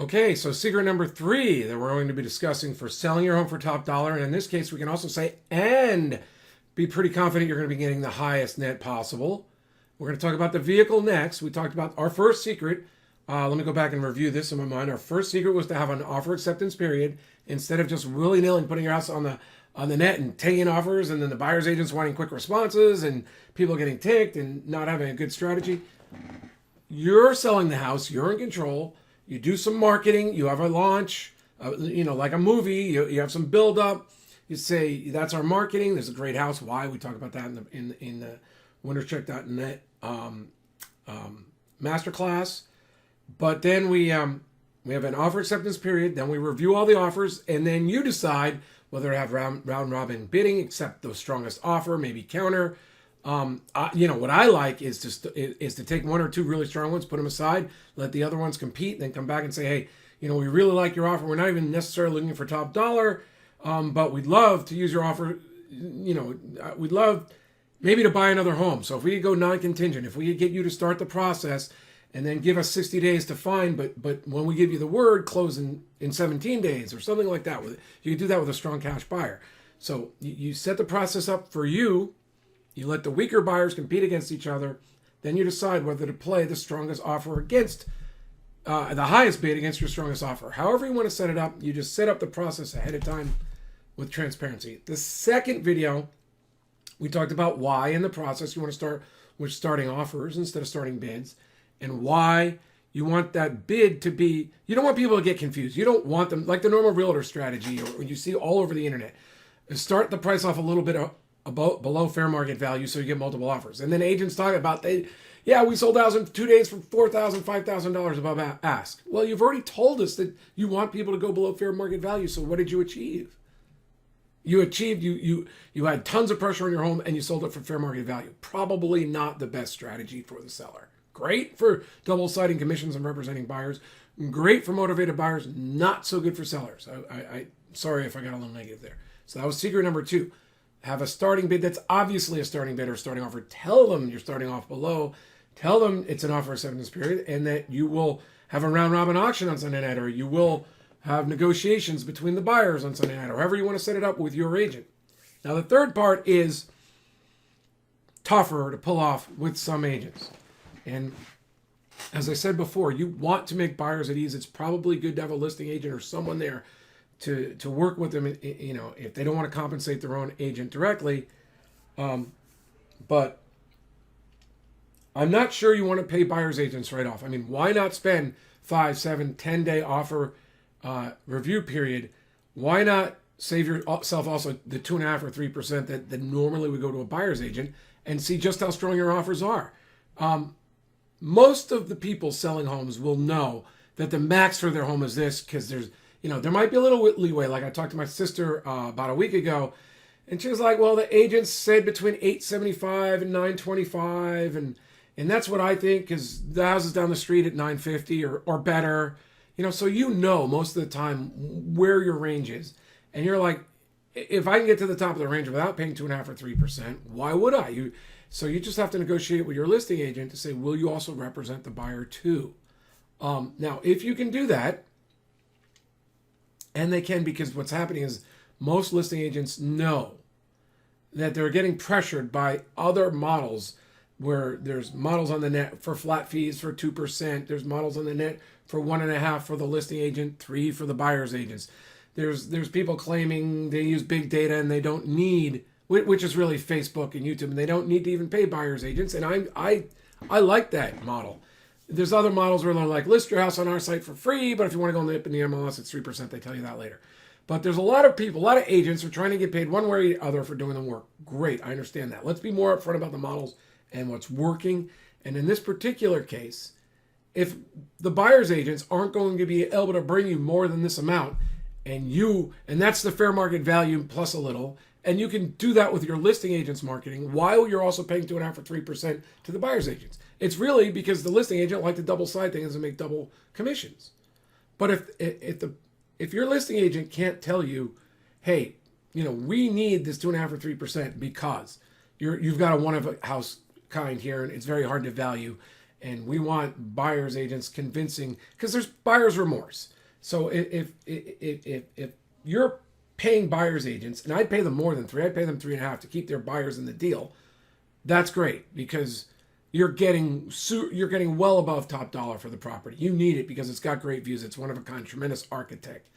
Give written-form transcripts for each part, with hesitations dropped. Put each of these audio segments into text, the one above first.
Okay, so secret number 3 that we're going to be discussing for selling your home for top dollar, and in this case, we can also say and be pretty confident you're going to be getting the highest net possible. We're going to talk about the vehicle next. We talked about our first secret. Let me go back and review this in my mind. Our first secret was to have an offer acceptance period instead of just willy-nilly putting your house on the net and taking offers, and then the buyer's agents wanting quick responses and people getting ticked and not having a good strategy. You're selling the house. You're in control. You do some marketing. You have a launch, like a movie. You have some build up. You say that's our marketing. There's a great house. Why? We talk about that in the winnerscheck.net masterclass. But then we have an offer acceptance period. Then we review all the offers, and then you decide whether to have round robin bidding, accept the strongest offer, maybe counter. What I like is to take one or two really strong ones, put them aside, let the other ones compete, then come back and say, hey, we really like your offer. We're not even necessarily looking for top dollar, but we'd love to use your offer. We'd love maybe to buy another home. So if we could go non-contingent, if we could get you to start the process and then give us 60 days to find, but when we give you the word, close in 17 days or something like that. You can do that with a strong cash buyer. So you set the process up for you. You let the weaker buyers compete against each other. Then you decide whether to play the strongest offer against the highest bid against your strongest offer. However you want to set it up, you just set up the process ahead of time with transparency. The second video, we talked about why in the process you want to start with starting offers instead of starting bids, and why you want that bid to be, you don't want people to get confused. You don't want them, like the normal realtor strategy or you see all over the internet, start the price off a little bit below fair market value so you get multiple offers. And then agents talk about, we sold house in 2 days for $4,000, $5,000 above ask. Well, you've already told us that you want people to go below fair market value. So what did you achieve? You had tons of pressure on your home and you sold it for fair market value. Probably not the best strategy for the seller. Great for double-siding commissions and representing buyers. Great for motivated buyers. Not so good for sellers. I sorry if I got a little negative there. So that was secret number 2. Have a starting bid that's obviously a starting bid or starting offer. Tell them you're starting off below. Tell them it's an offer acceptance period and that you will have a round robin auction on Sunday night, or you will have negotiations between the buyers on Sunday night, or however you want to set it up with your agent. Now, the third part is tougher to pull off with some agents. And as I said before, you want to make buyers at ease. It's probably good to have a listing agent or someone there to work with them, if they don't want to compensate their own agent directly. But I'm not sure you want to pay buyer's agents right off. I mean, why not spend 5, 7, 10-day offer review period? Why not save yourself also the 2.5 or 3% that normally would go to a buyer's agent and see just how strong your offers are? Most of the people selling homes will know that the max for their home is this, because there might be a little leeway. Like I talked to my sister about a week ago, and she was like, well, the agents said between $875 and $925, and that's what I think, because the house is down the street at $950 or better. So most of the time where your range is. And you're like, if I can get to the top of the range without paying 2.5 or 3%, why would I? So you just have to negotiate with your listing agent to say, will you also represent the buyer too? Now, if you can do that, and they can, because what's happening is most listing agents know that they're getting pressured by other models, where there's models on the net for flat fees for 2%. There's models on the net for 1.5% for the listing agent, 3% for the buyer's agents. There's people claiming they use big data and they don't need, which is really Facebook and YouTube, and they don't need to even pay buyer's agents. And I like that model. There's other models where they're like, list your house on our site for free, but if you want to go on the IP and the MLS, it's 3%. They tell you that later. But there's a lot of people, a lot of agents are trying to get paid one way or the other for doing the work. Great, I understand that. Let's be more upfront about the models and what's working. And in this particular case, if the buyer's agents aren't going to be able to bring you more than this amount, and that's the fair market value plus a little, and you can do that with your listing agent's marketing while you're also paying 2.5 or 3% to the buyer's agents. It's really because the listing agent like to double side things and make double commissions. But if your listing agent can't tell you, hey, we need this 2.5 or 3% because you've got a one of a house kind here and it's very hard to value, and we want buyer's agents convincing, because there's buyer's remorse. So if you're paying buyer's agents, and I'd pay them more than 3, I'd pay them 3.5 to keep their buyers in the deal. That's great, because you're getting well above top dollar for the property. You need it because it's got great views. It's one of a kind, tremendous architect.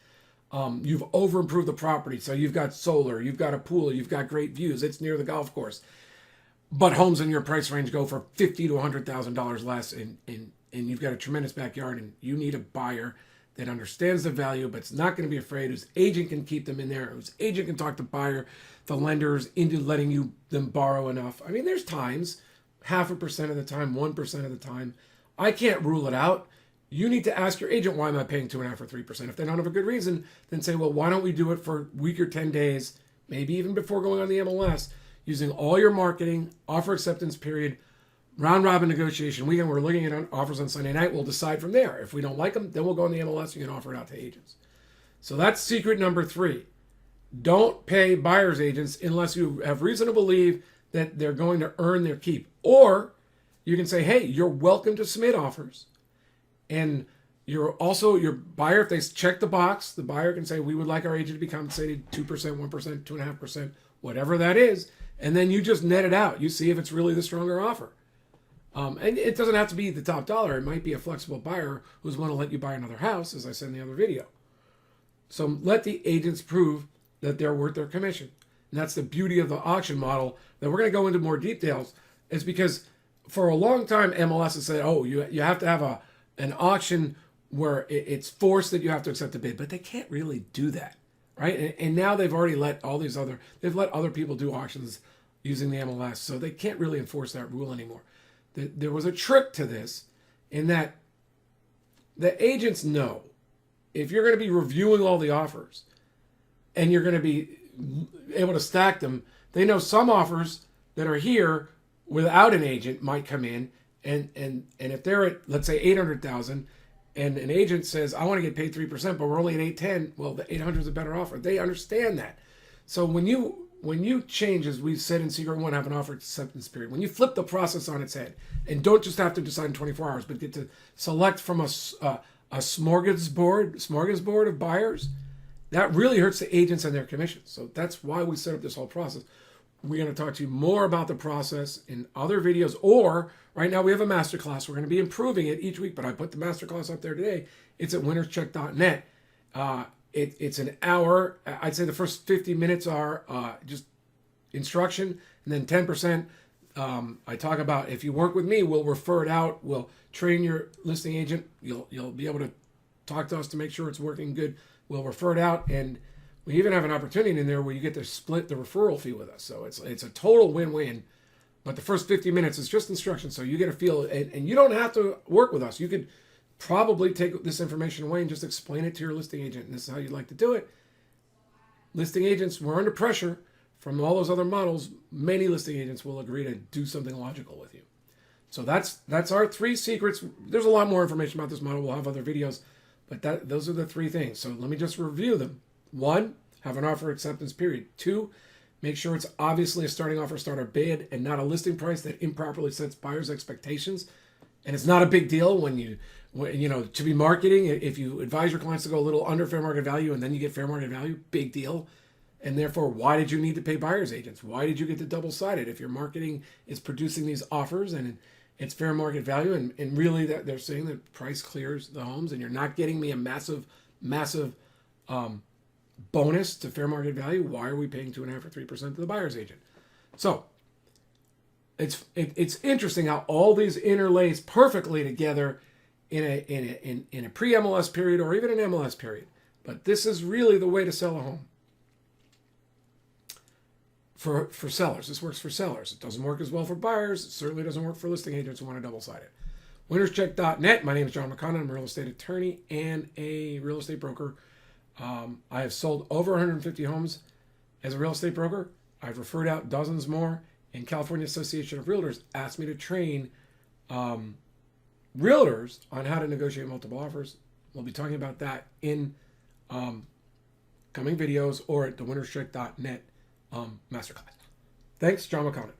You've over improved the property, so you've got solar, you've got a pool, you've got great views. It's near the golf course. But homes in your price range go for $50,000 to $100,000 less, and you've got a tremendous backyard, and you need a buyer that understands the value, but it's not going to be afraid, whose agent can keep them in there, whose agent can talk the lenders into letting them borrow enough. I mean, there's times, 0.5% of the time, 1% of the time, I can't rule it out. You need to ask your agent, why am I paying 2.5 or 3%? If they don't have a good reason, then say, well, why don't we do it for a week or 10 days, maybe even before going on the MLS, using all your marketing, offer acceptance period, round robin negotiation. We're looking at offers on Sunday night. We'll decide from there. If we don't like them, then we'll go on the MLS. You can offer it out to agents. So that's secret number 3. Don't pay buyer's agents unless you have reason to believe that they're going to earn their keep. Or you can say, hey, you're welcome to submit offers. And you're also, your buyer, if they check the box, the buyer can say, we would like our agent to be compensated 2%, 1%, 2.5%, whatever that is. And then you just net it out. You see if it's really the stronger offer. And it doesn't have to be the top dollar. It might be a flexible buyer who's going to let you buy another house, as I said in the other video. So let the agents prove that they're worth their commission. And that's the beauty of the auction model that we're going to go into more details, is because for a long time, MLS has said, oh, you have to have an auction where it's forced that you have to accept a bid, but they can't really do that, right? And now they've already let they've let other people do auctions using the MLS, so they can't really enforce that rule anymore. There was a trick to this, in that the agents know if you're going to be reviewing all the offers and you're going to be able to stack them, they know some offers that are here without an agent might come in, and if they're at, let's say, 800,000, and an agent says, I want to get paid 3%, but we're only at 810, well, the 800 is a better offer. They understand that. So when you change, as we've said in Secret 1, have an offer acceptance period, when you flip the process on its head and don't just have to decide in 24 hours, but get to select from a smorgasbord of buyers, that really hurts the agents and their commissions. So that's why we set up this whole process. We're going to talk to you more about the process in other videos, or right now we have a masterclass. We're going to be improving it each week, but I put the masterclass up there today. It's at winnerscheck.net. It's an hour. I'd say the first 50 minutes are just instruction, and then 10%. I talk about, if you work with me, we'll refer it out. We'll train your listing agent. You'll be able to talk to us to make sure it's working good. We'll refer it out, and we even have an opportunity in there where you get to split the referral fee with us. So it's a total win-win. But the first 50 minutes is just instruction, so you get a feel, and you don't have to work with us. You could probably take this information away and just explain it to your listing agent, and this is how you'd like to do it. Listing agents, we're under pressure from all those other models. Many listing agents will agree to do something logical with you. So that's our 3 secrets. There's a lot more information about this model. We'll have other videos, but those are the 3 things. So let me just review them. 1, have an offer acceptance period. 2, make sure it's obviously a starting offer, starter bid, and not a listing price that improperly sets buyers' expectations. And it's not a big deal to be marketing. If you advise your clients to go a little under fair market value and then you get fair market value, big deal. And therefore, why did you need to pay buyer's agents? Why did you get the double-sided? If your marketing is producing these offers and it's fair market value, and really that they're saying that price clears the homes, and you're not getting me a massive bonus to fair market value, why are we paying 2.5 or 3% to the buyer's agent? So it's interesting how all these interlace perfectly together in a pre-MLS period or even an MLS period. But this is really the way to sell a home for sellers. This works for sellers. It doesn't work as well for buyers. It certainly doesn't work for listing agents who want to double-side it. Winnerscheck.net. My name is John McConnin. I'm a real estate attorney and a real estate broker. I have sold over 150 homes as a real estate broker. I've referred out dozens more, and California Association of Realtors asked me to train realtors on how to negotiate multiple offers. We'll be talking about that in coming videos or at the winnerscheck.net masterclass. Thanks, John McConnin.